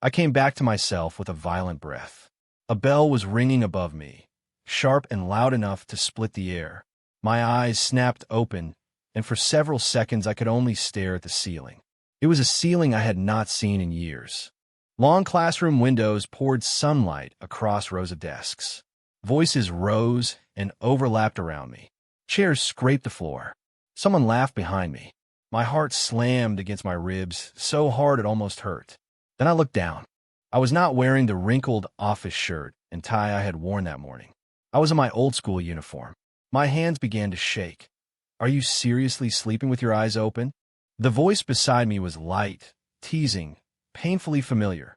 I came back to myself with a violent breath. A bell was ringing above me, sharp and loud enough to split the air. My eyes snapped open, and for several seconds I could only stare at the ceiling. It was a ceiling I had not seen in years. Long classroom windows poured sunlight across rows of desks. Voices rose and overlapped around me. Chairs scraped the floor. Someone laughed behind me. My heart slammed against my ribs so hard it almost hurt. Then I looked down. I was not wearing the wrinkled office shirt and tie I had worn that morning. I was in my old school uniform. My hands began to shake. "Are you seriously sleeping with your eyes open?" The voice beside me was light, teasing, painfully familiar.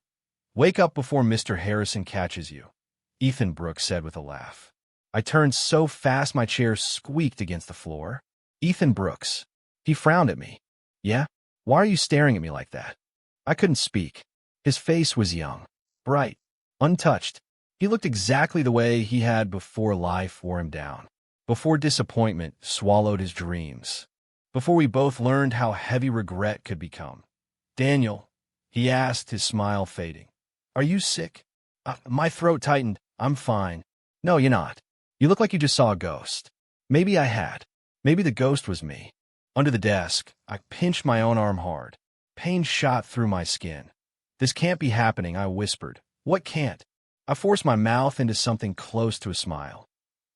"Wake up before Mr. Harrison catches you," Ethan Brooks said with a laugh. I turned so fast my chair squeaked against the floor. Ethan Brooks. He frowned at me. "Yeah? Why are you staring at me like that?" I couldn't speak. His face was young, bright, untouched. He looked exactly the way he had before life wore him down, before disappointment swallowed his dreams, before we both learned how heavy regret could become. "Daniel," he asked, his smile fading, "are you sick?" My throat tightened. "I'm fine." "No, you're not. You look like you just saw a ghost." Maybe I had. Maybe the ghost was me. Under the desk, I pinched my own arm hard. Pain shot through my skin. "This can't be happening," I whispered. "What can't?" I forced my mouth into something close to a smile.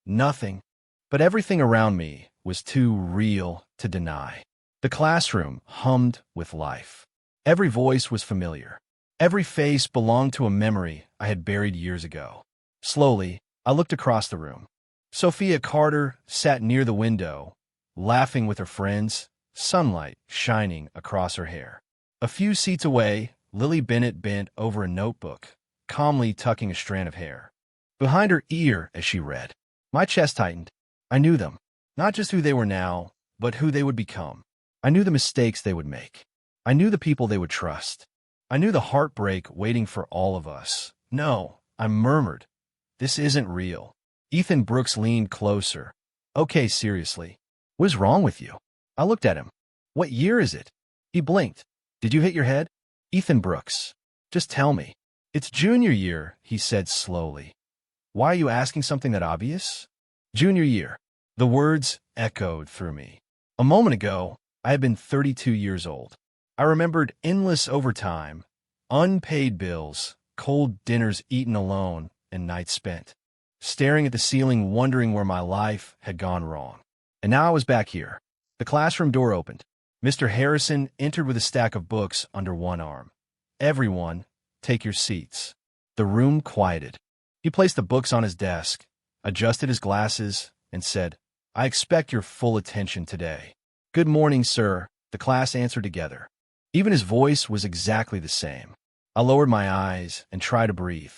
"Nothing." But everything around me was too real to deny. The classroom hummed with life. Every voice was familiar. Every face belonged to a memory I had buried years ago. Slowly, I looked across the room. Sophia Carter sat near the window, laughing with her friends, sunlight shining across her hair. A few seats away, Lily Bennett bent over a notebook, calmly tucking a strand of hair behind her ear as she read. My chest tightened. I knew them, not just who they were now, but who they would become. I knew the mistakes they would make. I knew the people they would trust. I knew the heartbreak waiting for all of us. "No," I murmured. "This isn't real." Ethan Brooks leaned closer. "Okay, seriously. What is wrong with you?" I looked at him. "What year is it?" He blinked. "Did you hit your head?" "Ethan Brooks, just tell me." "It's junior year," he said slowly. "Why are you asking something that obvious?" "Junior year." The words echoed through me. A moment ago, I had been 32 years old. I remembered endless overtime, unpaid bills, cold dinners eaten alone, and nights spent staring at the ceiling, wondering where my life had gone wrong. And now I was back here. The classroom door opened. Mr. Harrison entered with a stack of books under one arm. "Everyone, take your seats." The room quieted. He placed the books on his desk, adjusted his glasses, and said, "I expect your full attention today." "Good morning, sir," the class answered together. Even his voice was exactly the same. I lowered my eyes and tried to breathe.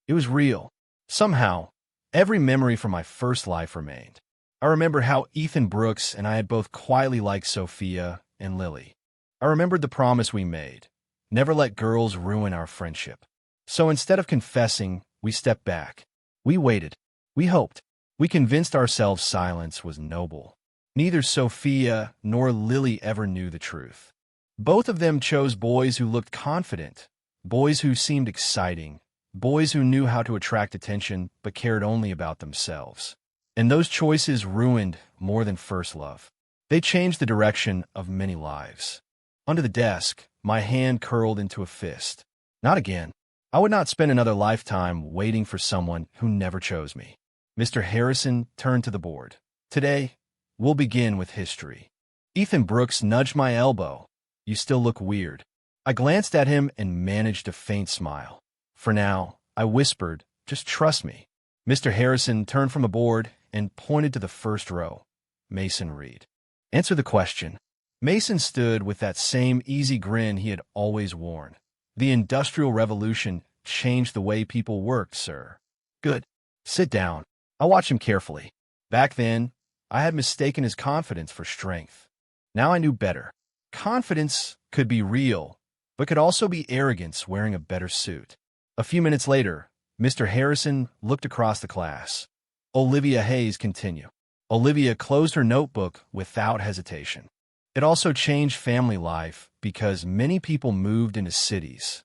It was real. Somehow, every memory from my first life remained. I remember how Ethan Brooks and I had both quietly liked Sophia and Lily. I remembered the promise we made, never let girls ruin our friendship. So instead of confessing, we stepped back. We waited. We hoped. We convinced ourselves silence was noble. Neither Sophia nor Lily ever knew the truth. Both of them chose boys who looked confident, boys who seemed exciting, boys who knew how to attract attention but cared only about themselves. And those choices ruined more than first love. They changed the direction of many lives. Under the desk, my hand curled into a fist. Not again. I would not spend another lifetime waiting for someone who never chose me. Mr. Harrison turned to the board. "Today, we'll begin with history." Ethan Brooks nudged my elbow. "You still look weird." I glanced at him and managed a faint smile. "For now," I whispered, "just trust me." Mr. Harrison turned from the board and pointed to the first row. "Mason Reed. Answer the question." Mason stood with that same easy grin he had always worn. "The Industrial Revolution changed the way people worked, sir." "Good. Sit down." I watched him carefully. Back then, I had mistaken his confidence for strength. Now I knew better. Confidence could be real, but could also be arrogance wearing a better suit. A few minutes later, Mr. Harrison looked across the class. Olivia Hayes continued. Olivia closed her notebook without hesitation. It also changed family life because many people moved into cities.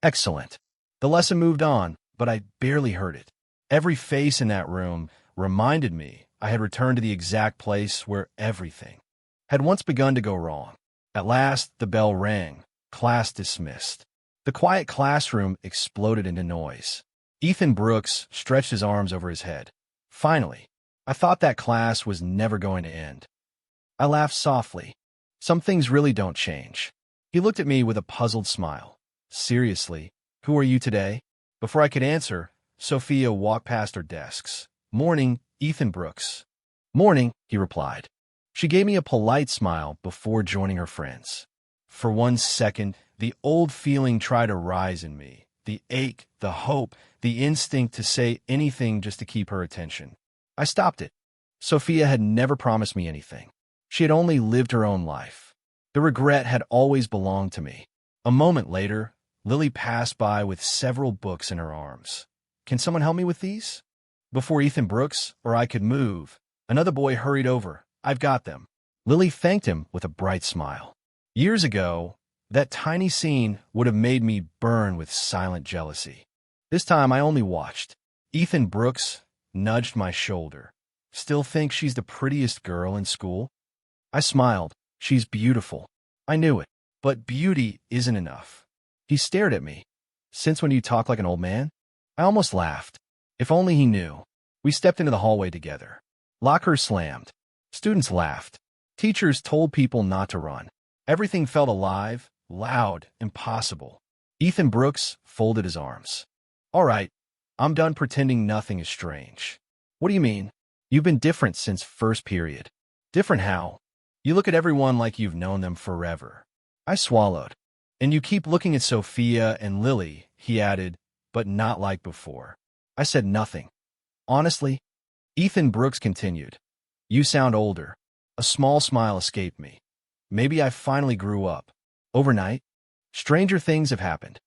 Excellent. The lesson moved on, but I barely heard it. Every face in that room reminded me I had returned to the exact place where everything had once begun to go wrong. At last, the bell rang. Class dismissed. The quiet classroom exploded into noise. Ethan Brooks stretched his arms over his head. Finally, I thought that class was never going to end. I laughed softly. Some things really don't change. He looked at me with a puzzled smile. Seriously, who are you today? Before I could answer, Sophia walked past our desks. Morning, Ethan Brooks. Morning, he replied. She gave me a polite smile before joining her friends. For 1 second, the old feeling tried to rise in me. The ache, the hope, the instinct to say anything just to keep her attention. I stopped it. Sophia had never promised me anything. She had only lived her own life. The regret had always belonged to me. A moment later, Lily passed by with several books in her arms. Can someone help me with these? Before Ethan Brooks or I could move, another boy hurried over. I've got them. Lily thanked him with a bright smile. Years ago, that tiny scene would have made me burn with silent jealousy. This time I only watched. Ethan Brooks nudged my shoulder. Still think she's the prettiest girl in school? I smiled. She's beautiful. I knew it. But beauty isn't enough. He stared at me. Since when do you talk like an old man? I almost laughed. If only he knew. We stepped into the hallway together. Lockers slammed. Students laughed. Teachers told people not to run. Everything felt alive, loud, impossible. Ethan Brooks folded his arms. All right, I'm done pretending nothing is strange. What do you mean? You've been different since first period. Different how? You look at everyone like you've known them forever. I swallowed. And you keep looking at Sophia and Lily, he added, but not like before. I said nothing. Honestly, Ethan Brooks continued. You sound older. A small smile escaped me. Maybe I finally grew up. Overnight, stranger things have happened.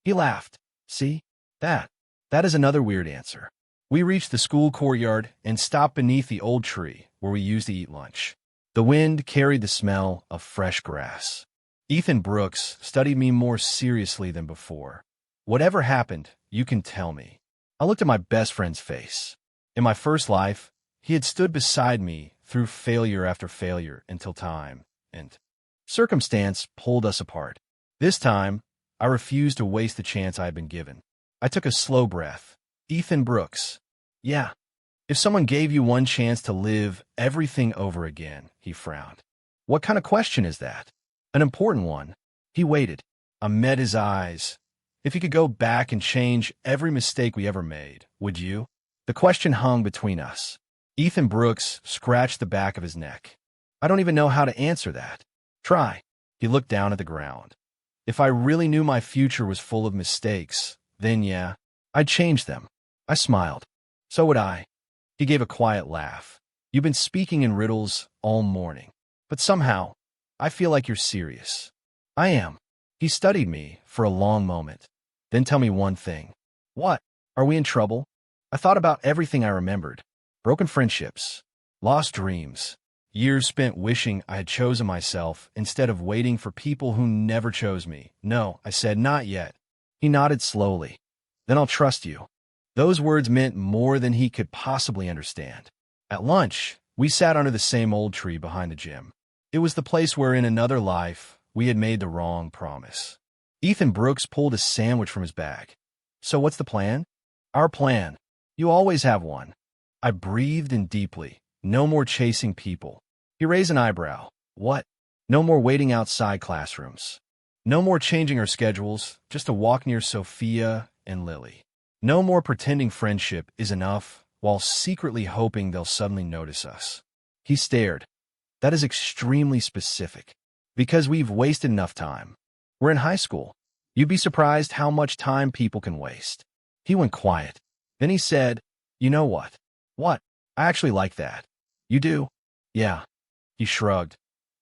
He laughed. See? That is another weird answer. We reached the school courtyard and stopped beneath the old tree where we used to eat lunch. The wind carried the smell of fresh grass. Ethan Brooks studied me more seriously than before. Whatever happened, you can tell me. I looked at my best friend's face. In my first life, he had stood beside me through failure after failure until time and circumstance pulled us apart. This time, I refused to waste the chance I had been given. I took a slow breath. Ethan Brooks. Yeah. If someone gave you one chance to live everything over again, he frowned. What kind of question is that? An important one. He waited. I met his eyes. If you could go back and change every mistake we ever made, would you? The question hung between us. Ethan Brooks scratched the back of his neck. I don't even know how to answer that. Try. He looked down at the ground. If I really knew my future was full of mistakes, then yeah, I'd change them. I smiled. So would I. He gave a quiet laugh. You've been speaking in riddles all morning, but somehow, I feel like you're serious. I am. He studied me for a long moment. Then tell me one thing. What? Are we in trouble? I thought about everything I remembered. Broken friendships, lost dreams, years spent wishing I had chosen myself instead of waiting for people who never chose me. No, I said, not yet. He nodded slowly. Then I'll trust you. Those words meant more than he could possibly understand. At lunch, we sat under the same old tree behind the gym. It was the place where in another life, we had made the wrong promise. Ethan Brooks pulled a sandwich from his bag. So what's the plan? Our plan. You always have one. I breathed in deeply. No more chasing people. He raised an eyebrow. What? No more waiting outside classrooms. No more changing our schedules just to walk near Sophia and Lily. No more pretending friendship is enough while secretly hoping they'll suddenly notice us. He stared. That is extremely specific. Because we've wasted enough time. We're in high school. You'd be surprised how much time people can waste. He went quiet. Then he said, you know what? What? I actually like that. You do? Yeah. He shrugged.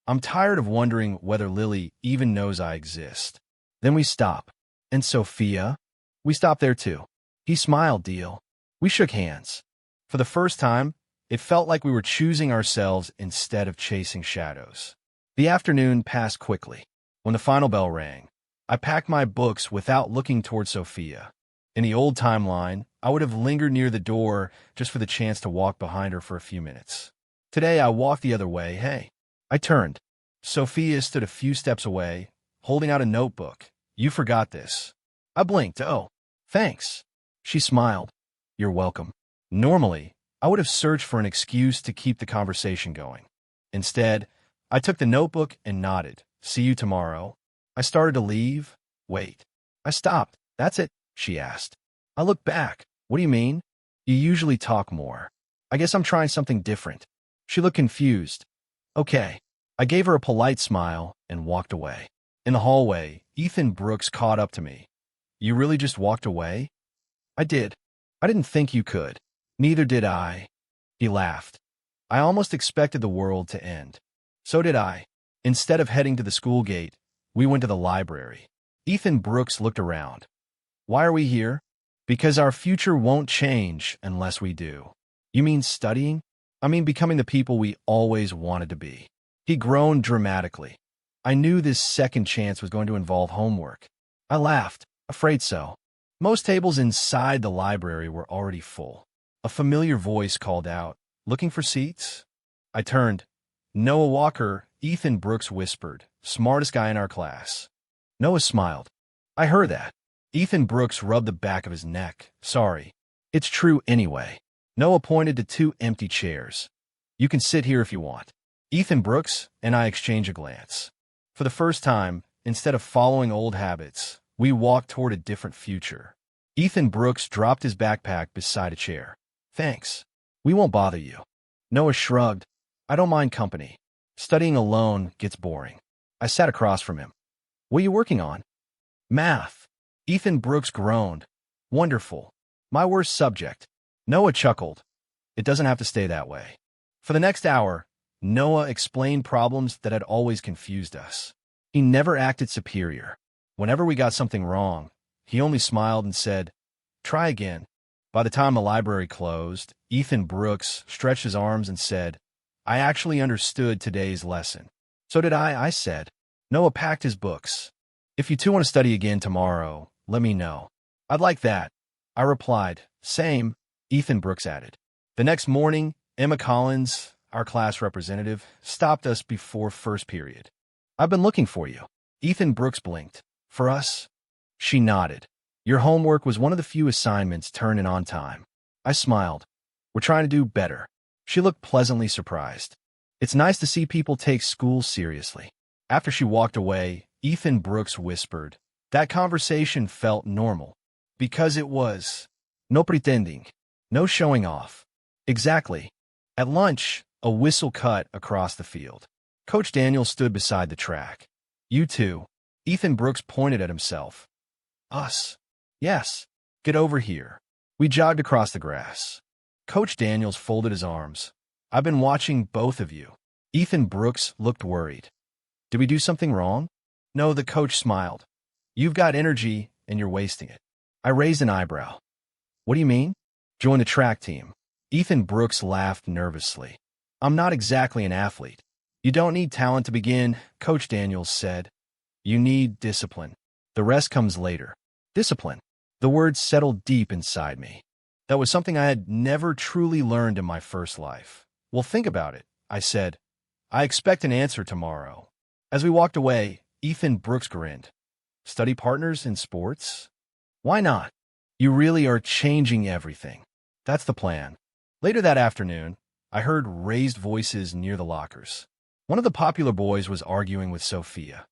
I'm tired of wondering whether Lily even knows I exist. Then we stop. And Sophia? We stopped there too. He smiled, deal. We shook hands. For the first time, it felt like we were choosing ourselves instead of chasing shadows. The afternoon passed quickly. When the final bell rang, I packed my books without looking toward Sophia. In the old timeline, I would have lingered near the door just for the chance to walk behind her for a few minutes. Today, I walked the other way. Hey. I turned. Sophia stood a few steps away, holding out a notebook. You forgot this. I blinked. Oh, thanks. She smiled. You're welcome. Normally, I would have searched for an excuse to keep the conversation going. Instead, I took the notebook and nodded. See you tomorrow. I started to leave. Wait. I stopped. That's it, she asked. I looked back. What do you mean? You usually talk more. I guess I'm trying something different. She looked confused. Okay. I gave her a polite smile and walked away. In the hallway, Ethan Brooks caught up to me. You really just walked away? I did. I didn't think you could. Neither did I. He laughed. I almost expected the world to end. So did I. Instead of heading to the school gate, we went to the library. Ethan Brooks looked around. Why are we here? Because our future won't change unless we do. You mean studying? I mean becoming the people we always wanted to be. He groaned dramatically. I knew this second chance was going to involve homework. I laughed, afraid so. Most tables inside the library were already full. A familiar voice called out, looking for seats? I turned. Noah Walker, Ethan Brooks whispered, smartest guy in our class. Noah smiled. I heard that. Ethan Brooks rubbed the back of his neck. Sorry. It's true anyway. Noah pointed to two empty chairs. You can sit here if you want. Ethan Brooks and I exchanged a glance. For the first time, instead of following old habits, we walked toward a different future. Ethan Brooks dropped his backpack beside a chair. Thanks. We won't bother you. Noah shrugged. I don't mind company. Studying alone gets boring. I sat across from him. What are you working on? Math. Ethan Brooks groaned. Wonderful. My worst subject. Noah chuckled. It doesn't have to stay that way. For the next hour, Noah explained problems that had always confused us. He never acted superior. Whenever we got something wrong, he only smiled and said, try again. By the time the library closed, Ethan Brooks stretched his arms and said, I actually understood today's lesson. So did I said. Noah packed his books. If you two want to study again tomorrow, let me know. I'd like that. I replied, same, Ethan Brooks added. The next morning, Emma Collins, our class representative, stopped us before first period. I've been looking for you. Ethan Brooks blinked. For us? She nodded. Your homework was one of the few assignments turned in on time. I smiled. We're trying to do better. She looked pleasantly surprised. It's nice to see people take school seriously. After she walked away, Ethan Brooks whispered. That conversation felt normal. Because it was. No pretending. No showing off. Exactly. At lunch, a whistle cut across the field. Coach Daniel stood beside the track. You two. Ethan Brooks pointed at himself. Us. Yes. Get over here. We jogged across the grass. Coach Daniels folded his arms. I've been watching both of you. Ethan Brooks looked worried. Did we do something wrong? No, the coach smiled. You've got energy, and you're wasting it. I raised an eyebrow. What do you mean? Join the track team. Ethan Brooks laughed nervously. I'm not exactly an athlete. You don't need talent to begin, Coach Daniels said. You need discipline. The rest comes later. Discipline. The word settled deep inside me. That was something I had never truly learned in my first life. Well, think about it, I said. I expect an answer tomorrow. As we walked away, Ethan Brooks grinned. Study partners in sports? Why not? You really are changing everything. That's the plan. Later that afternoon, I heard raised voices near the lockers. One of the popular boys was arguing with Sophia.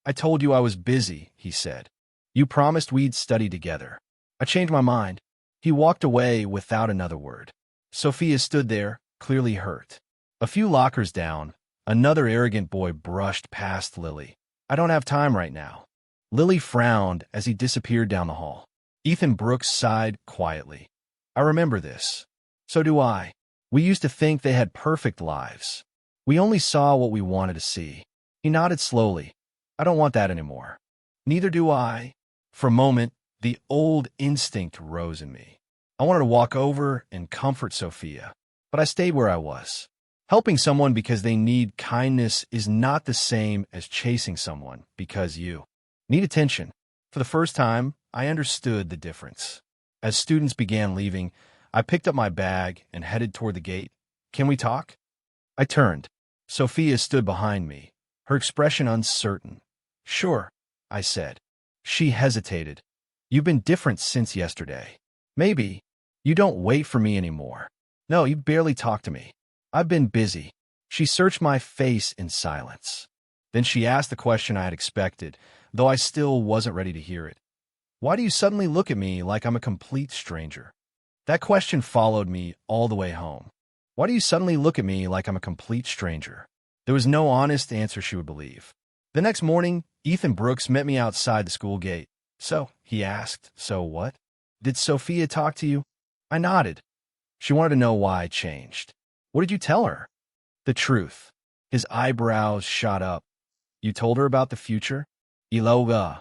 I told you I was busy, he said. You promised we'd study together. I changed my mind. He walked away without another word. Sophia stood there, clearly hurt. A few lockers down, another arrogant boy brushed past Lily. I don't have time right now. Lily frowned as he disappeared down the hall. Ethan Brooks sighed quietly. I remember this. So do I. We used to think they had perfect lives. We only saw what we wanted to see. He nodded slowly. I don't want that anymore. Neither do I. For a moment, the old instinct rose in me. I wanted to walk over and comfort Sophia, but I stayed where I was. Helping someone because they need kindness is not the same as chasing someone because you Need attention. For the first time, I understood the difference. As students began leaving, I picked up my bag and headed toward the gate. Can we talk? I turned. Sophia stood behind me, her expression uncertain. Sure, I said. She hesitated. You've been different since yesterday. Maybe. You don't wait for me anymore. No, you barely talk to me. I've been busy. She searched my face in silence. Then she asked the question I had expected, though I still wasn't ready to hear it. Why do you suddenly look at me like I'm a complete stranger? That question followed me all the way home. Why do you suddenly look at me like I'm a complete stranger? There was no honest answer she would believe. The next morning, Ethan Brooks met me outside the school gate. So, he asked, so what? Did Sophia talk to you? I nodded. She wanted to know why I changed. What did you tell her? The truth. His eyebrows shot up. You told her about the future? Iloga.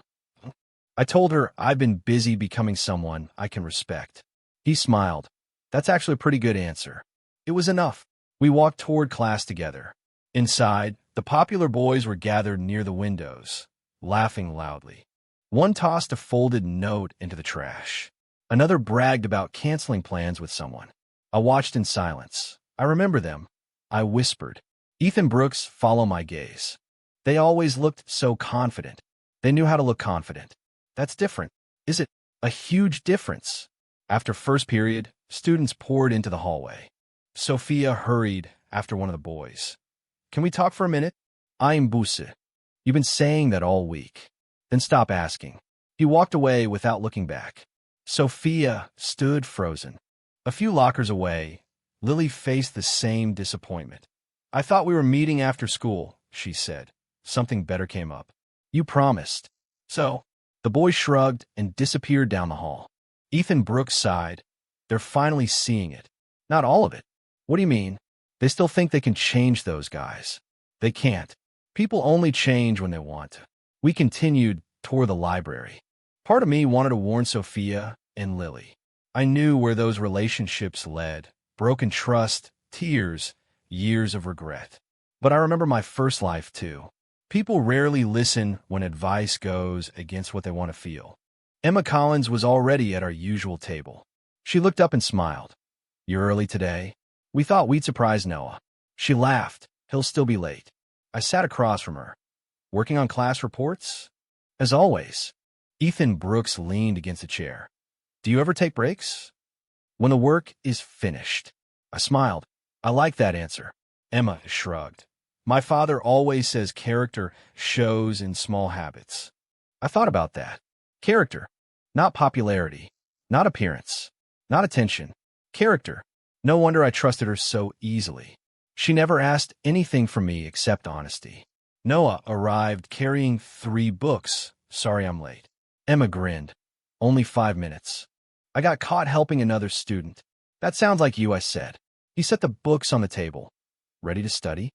I told her I've been busy becoming someone I can respect. He smiled. That's actually a pretty good answer. It was enough. We walked toward class together. Inside, the popular boys were gathered near the windows, laughing loudly. One tossed a folded note into the trash. Another bragged about canceling plans with someone. I watched in silence. I remember them. I whispered. Ethan Brooks followed my gaze. They always looked so confident. They knew how to look confident. That's different. Is it? A huge difference. After first period, students poured into the hallway. Sophia hurried after one of the boys. Can we talk for a minute? I'm Buse. You've been saying that all week. Then stop asking. He walked away without looking back. Sophia stood frozen. A few lockers away, Lily faced the same disappointment. I thought we were meeting after school, she said. Something better came up. You promised. So, the boy shrugged and disappeared down the hall. Ethan Brooks sighed. They're finally seeing it. Not all of it. What do you mean? They still think they can change those guys. They can't. People only change when they want to. We continued toward the library. Part of me wanted to warn Sophia and Lily. I knew where those relationships led. Broken trust, tears, years of regret. But I remember my first life, too. People rarely listen when advice goes against what they want to feel. Emma Collins was already at our usual table. She looked up and smiled. You're early today? We thought we'd surprise Noah. She laughed. He'll still be late. I sat across from her. Working on class reports? As always. Ethan Brooks leaned against a chair. Do you ever take breaks? When the work is finished. I smiled. I like that answer. Emma shrugged. My father always says character shows in small habits. I thought about that. Character. Not popularity. Not appearance. Not attention. Character. No wonder I trusted her so easily. She never asked anything from me except honesty. Noah arrived carrying 3 books. Sorry I'm late. Emma grinned. Only 5 minutes. I got caught helping another student. That sounds like you, I said. He set the books on the table. Ready to study?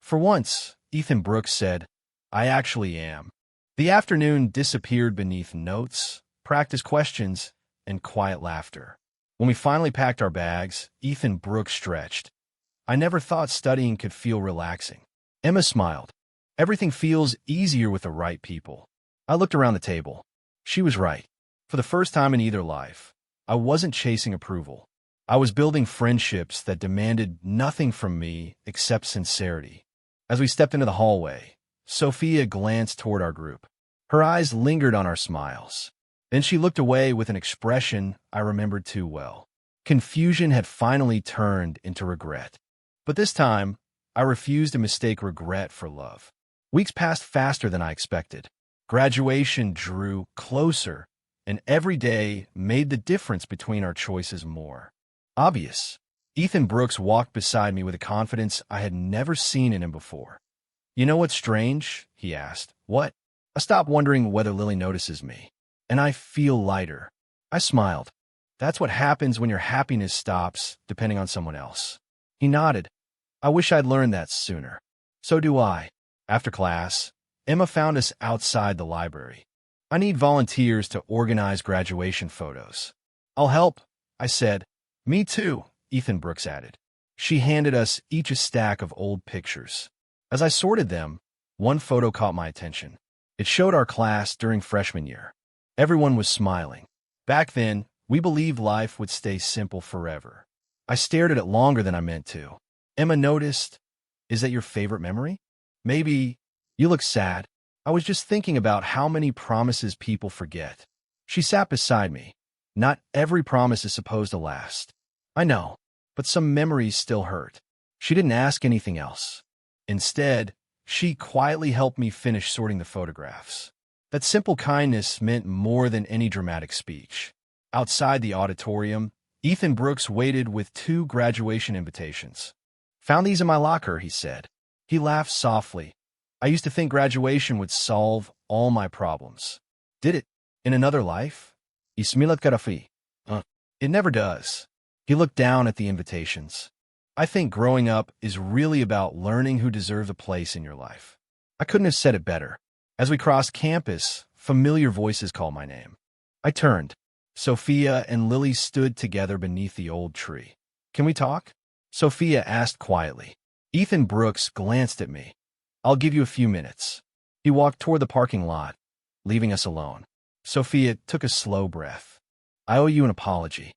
For once, Ethan Brooks said, I actually am. The afternoon disappeared beneath notes, practice questions, and quiet laughter. When we finally packed our bags, Ethan Brooks stretched. I never thought studying could feel relaxing. Emma smiled. Everything feels easier with the right people. I looked around the table. She was right. For the first time in either life, I wasn't chasing approval. I was building friendships that demanded nothing from me except sincerity. As we stepped into the hallway, Sophia glanced toward our group. Her eyes lingered on our smiles. Then she looked away with an expression I remembered too well. Confusion had finally turned into regret. But this time, I refused to mistake regret for love. Weeks passed faster than I expected. Graduation drew closer, and every day made the difference between our choices more obvious. Ethan Brooks walked beside me with a confidence I had never seen in him before. You know what's strange? He asked. What? I stopped wondering whether Lily notices me. And I feel lighter. I smiled. That's what happens when your happiness stops depending on someone else. He nodded. I wish I'd learned that sooner. So do I. After class, Emma found us outside the library. I need volunteers to organize graduation photos. I'll help, I said. Me too, Ethan Brooks added. She handed us each a stack of old pictures. As I sorted them, one photo caught my attention. It showed our class during freshman year. Everyone was smiling. Back then, we believed life would stay simple forever. I stared at it longer than I meant to. Emma noticed, "Is that your favorite memory?" "Maybe." "You look sad." "I was just thinking about how many promises people forget." She sat beside me. "Not every promise is supposed to last." "I know, but some memories still hurt." She didn't ask anything else. Instead, she quietly helped me finish sorting the photographs. That simple kindness meant more than any dramatic speech. Outside the auditorium, Ethan Brooks waited with 2 graduation invitations. "Found these in my locker," he said. He laughed softly. "I used to think graduation would solve all my problems." Did it? In another life? Ismilat Karafi. It never does. He looked down at the invitations. "I think growing up is really about learning who deserves a place in your life." I couldn't have said it better. As we crossed campus, familiar voices called my name. I turned. Sophia and Lily stood together beneath the old tree. "Can we talk?" Sophia asked quietly. Ethan Brooks glanced at me. "I'll give you a few minutes." He walked toward the parking lot, leaving us alone. Sophia took a slow breath. "I owe you an apology."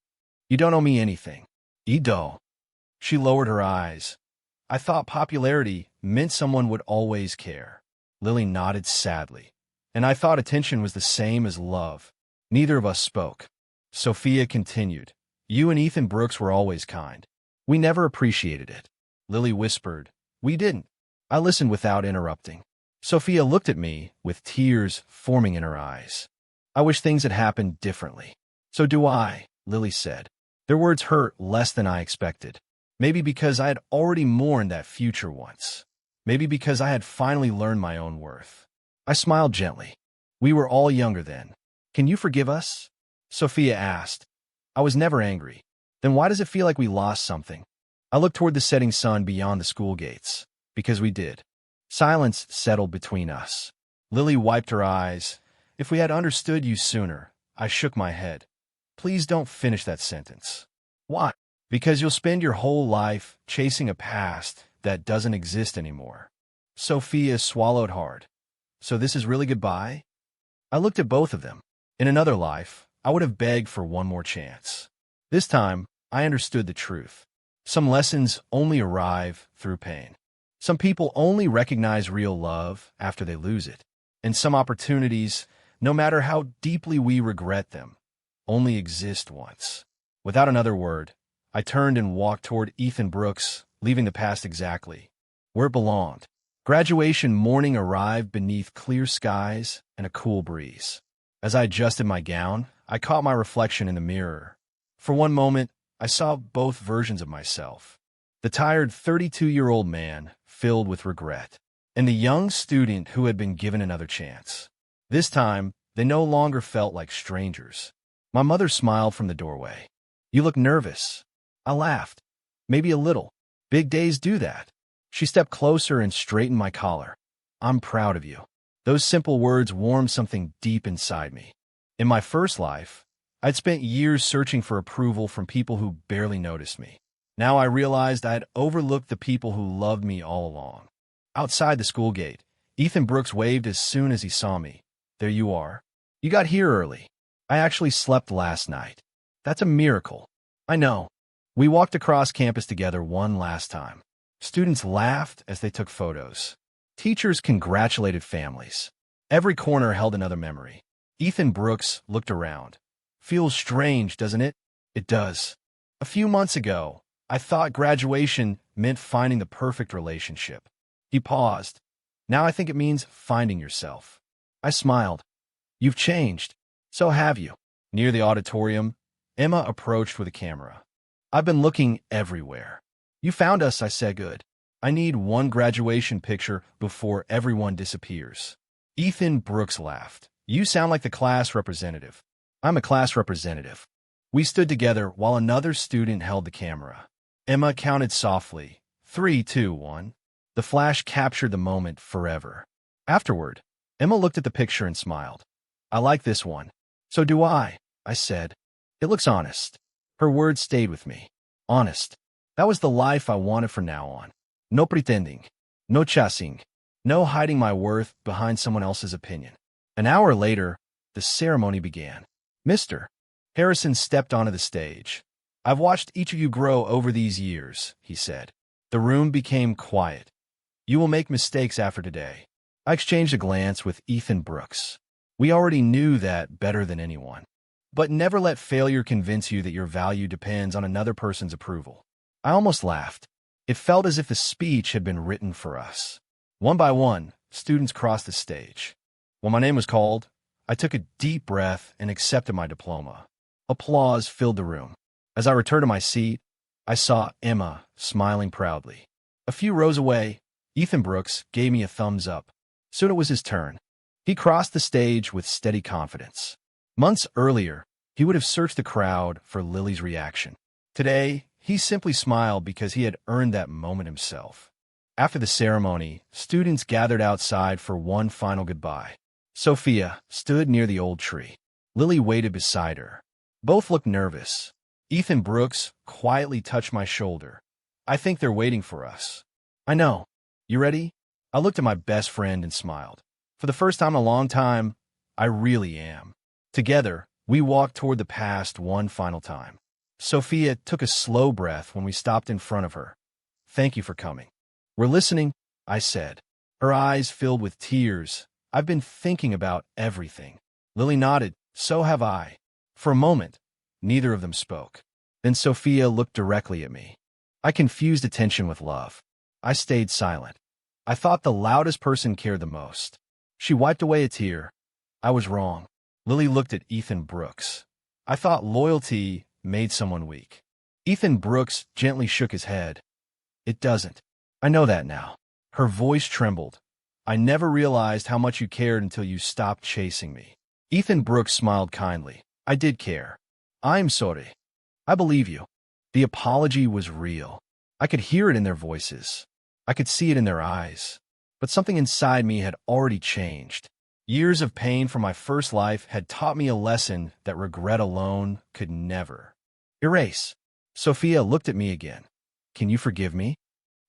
"You don't owe me anything." "Ido." She lowered her eyes. "I thought popularity meant someone would always care." Lily nodded sadly. "And I thought attention was the same as love." Neither of us spoke. Sophia continued. "You and Ethan Brooks were always kind. We never appreciated it." Lily whispered. "We didn't." I listened without interrupting. Sophia looked at me with tears forming in her eyes. "I wish things had happened differently." "So do I," Lily said. Their words hurt less than I expected. Maybe because I had already mourned that future once. Maybe because I had finally learned my own worth. I smiled gently. "We were all younger then. Can you forgive us?" Sophia asked. I was never angry. "Then why does it feel like we lost something?" I looked toward the setting sun beyond the school gates. Because we did. Silence settled between us. Lily wiped her eyes. "If we had understood you sooner." I shook my head. "Please don't finish that sentence." "Why?" "Because you'll spend your whole life chasing a past that doesn't exist anymore." Sophia swallowed hard. "So this is really goodbye?" I looked at both of them. In another life, I would have begged for one more chance. This time, I understood the truth. Some lessons only arrive through pain. Some people only recognize real love after they lose it. And some opportunities, no matter how deeply we regret them, only exist once. Without another word, I turned and walked toward Ethan Brooks, leaving the past exactly where it belonged. Graduation morning arrived beneath clear skies and a cool breeze. As I adjusted my gown, I caught my reflection in the mirror. For one moment, I saw both versions of myself. The tired 32-year-old man, filled with regret, and the young student who had been given another chance. This time, they no longer felt like strangers. My mother smiled from the doorway. "You look nervous." I laughed. "Maybe a little. Big days do that." She stepped closer and straightened my collar. "I'm proud of you." Those simple words warmed something deep inside me. In my first life, I'd spent years searching for approval from people who barely noticed me. Now I realized I had overlooked the people who loved me all along. Outside the school gate, Ethan Brooks waved as soon as he saw me. "There you are. You got here early." "I actually slept last night." "That's a miracle." "I know." We walked across campus together one last time. Students laughed as they took photos. Teachers congratulated families. Every corner held another memory. Ethan Brooks looked around. "Feels strange, doesn't it?" "It does." "A few months ago, I thought graduation meant finding the perfect relationship." He paused. "Now I think it means finding yourself." I smiled. "You've changed." "So have you." Near the auditorium, Emma approached with a camera. "I've been looking everywhere." "You found us," I said. "Good. I need one graduation picture before everyone disappears." Ethan Brooks laughed. "You sound like the class representative." "I'm a class representative." We stood together while another student held the camera. Emma counted softly. 3, 2, 1. The flash captured the moment forever. Afterward, Emma looked at the picture and smiled. "I like this one." "So do I said. "It looks honest." Her words stayed with me. Honest. That was the life I wanted from now on. No pretending. No chasing. No hiding my worth behind someone else's opinion. An hour later, the ceremony began. Mr. Harrison stepped onto the stage. I've watched each of you grow over these years, he said. The room became quiet. You will make mistakes after today. I exchanged a glance with Ethan Brooks. We already knew that better than anyone. But never let failure convince you that your value depends on another person's approval. I almost laughed. It felt as if the speech had been written for us. One by one, students crossed the stage. When my name was called, I took a deep breath and accepted my diploma. Applause filled the room. As I returned to my seat, I saw Emma smiling proudly. A few rows away, Ethan Brooks gave me a thumbs up. Soon it was his turn. He crossed the stage with steady confidence. Months earlier, he would have searched the crowd for Lily's reaction. Today, he simply smiled because he had earned that moment himself. After the ceremony, students gathered outside for one final goodbye. Sophia stood near the old tree. Lily waited beside her. Both looked nervous. Ethan Brooks quietly touched my shoulder. I think they're waiting for us. I know. You ready? I looked at my best friend and smiled. For the first time in a long time, I really am. Together, we walked toward the past one final time. Sophia took a slow breath when we stopped in front of her. Thank you for coming. We're listening, I said. Her eyes filled with tears. I've been thinking about everything. Lily nodded. So have I. For a moment, neither of them spoke. Then Sophia looked directly at me. I confused attention with love. I stayed silent. I thought the loudest person cared the most. She wiped away a tear. I was wrong. Lily looked at Ethan Brooks. I thought loyalty made someone weak. Ethan Brooks gently shook his head. It doesn't. I know that now. Her voice trembled. I never realized how much you cared until you stopped chasing me. Ethan Brooks smiled kindly. I did care. I'm sorry. I believe you. The apology was real. I could hear it in their voices. I could see it in their eyes. But something inside me had already changed. Years of pain from my first life had taught me a lesson that regret alone could never erase. Sophia looked at me again. Can you forgive me?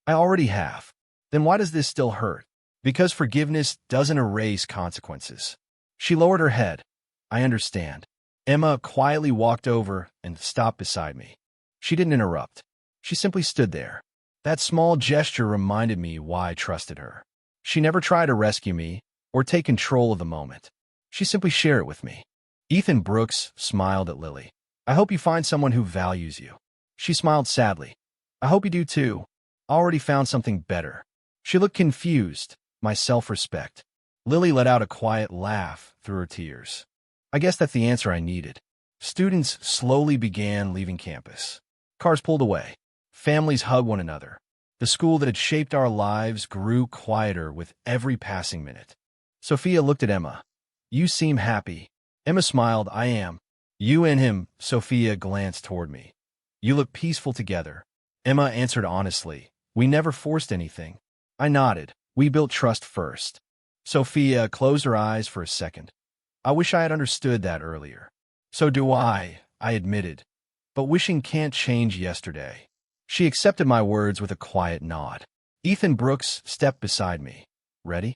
I already have. Then why does this still hurt? Because forgiveness doesn't erase consequences. She lowered her head. I understand. Emma quietly walked over and stopped beside me. She didn't interrupt. She simply stood there. That small gesture reminded me why I trusted her. She never tried to rescue me or take control of the moment. She simply shared it with me. Ethan Brooks smiled at Lily. I hope you find someone who values you. She smiled sadly. I hope you do too. I already found something better. She looked confused. My self-respect. Lily let out a quiet laugh through her tears. I guess that's the answer I needed. Students slowly began leaving campus. Cars pulled away. Families hugged one another. The school that had shaped our lives grew quieter with every passing minute. Sophia looked at Emma. You seem happy. Emma smiled. I am. You and him. Sophia glanced toward me. You look peaceful together. Emma answered honestly. We never forced anything. I nodded. We built trust first. Sophia closed her eyes for a second. I wish I had understood that earlier. So do I admitted. But wishing can't change yesterday. She accepted my words with a quiet nod. Ethan Brooks stepped beside me. Ready?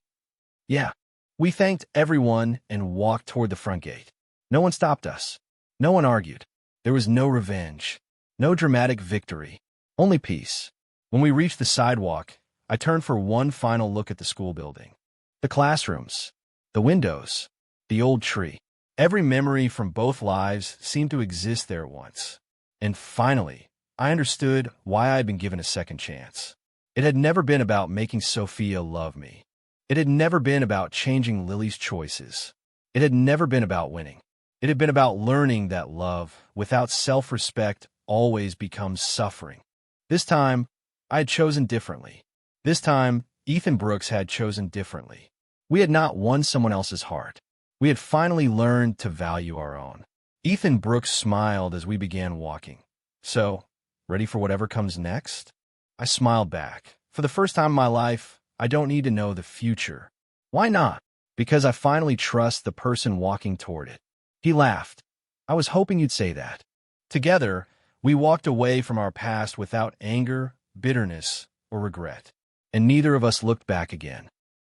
Yeah. We thanked everyone and walked toward the front gate. No one stopped us. No one argued. There was no revenge. No dramatic victory. Only peace. When we reached the sidewalk, I turned for one final look at the school building. The classrooms. The windows. The old tree. Every memory from both lives seemed to exist there once. And finally, I understood why I had been given a second chance. It had never been about making Sophia love me. It had never been about changing Lily's choices. It had never been about winning. It had been about learning that love, without self-respect, always becomes suffering. This time, I had chosen differently. This time, Ethan Brooks had chosen differently. We had not won someone else's heart. We had finally learned to value our own. Ethan Brooks smiled as we began walking. So, ready for whatever comes next? I smiled back. For the first time in my life, I don't need to know the future. Why not? Because I finally trust the person walking toward it. He laughed. I was hoping you'd say that. Together, we walked away from our past without anger, bitterness, or regret. And neither of us looked back again.